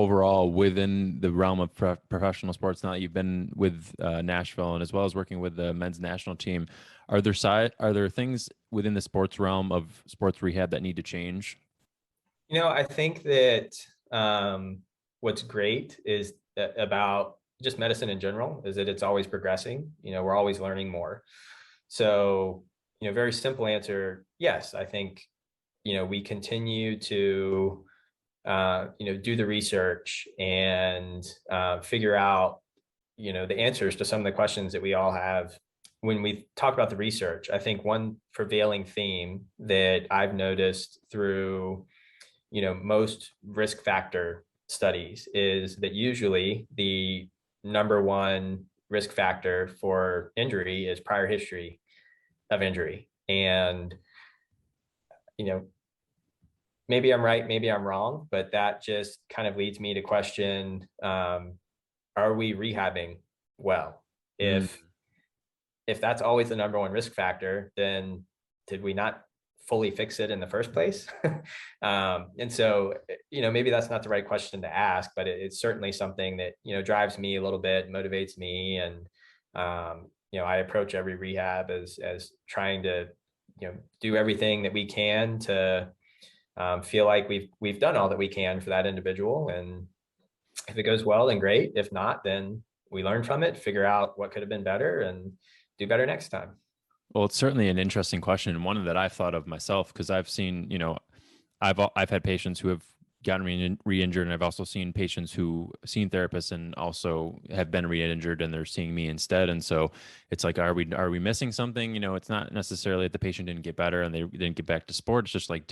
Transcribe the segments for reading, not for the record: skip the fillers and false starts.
overall within the realm of professional sports, now that you've been with Nashville and as well as working with the men's national team, are there things within the sports realm of sports rehab that need to change? I think that what's great is about just medicine in general is that it's always progressing. We're always learning more. So, very simple answer, yes, I think, we continue to, do the research and figure out, the answers to some of the questions that we all have. When we talk about the research, I think one prevailing theme that I've noticed through most risk factor studies is that usually the number one risk factor for injury is prior history of injury. And, you know, maybe I'm right, maybe I'm wrong, but that just kind of leads me to question, are we rehabbing well? Mm. If that's always the number one risk factor, then did we not fully fix it in the first place? And so, maybe that's not the right question to ask, but it's certainly something that, drives me a little bit, motivates me. And, I approach every rehab as trying to, do everything that we can to feel like we've done all that we can for that individual. And if it goes well, then great. If not, then we learn from it, figure out what could have been better and do better next time. Well, it's certainly an interesting question, and one that I've thought of myself because I've seen, I've had patients who have gotten re-injured, and I've also seen patients who seen therapists and also have been re-injured, and they're seeing me instead. And so it's like, are we missing something? It's not necessarily that the patient didn't get better and they didn't get back to sport. It's just like,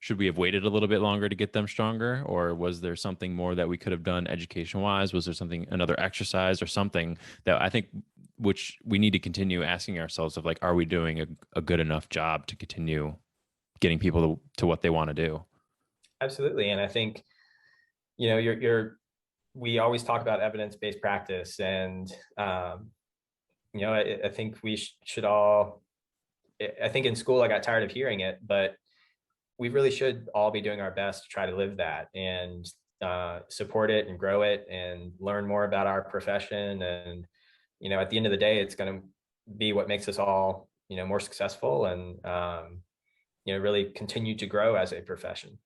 should we have waited a little bit longer to get them stronger, or was there something more that we could have done education wise? Was there something, another exercise or something that I think which we need to continue asking ourselves of like, are we doing a good enough job to continue getting people to what they want to do? Absolutely. And I think, we always talk about evidence-based practice, and, I think we should all, I think in school I got tired of hearing it, but we really should all be doing our best to try to live that and support it and grow it and learn more about our profession. And, at the end of the day, it's going to be what makes us all, more successful and, really continue to grow as a profession.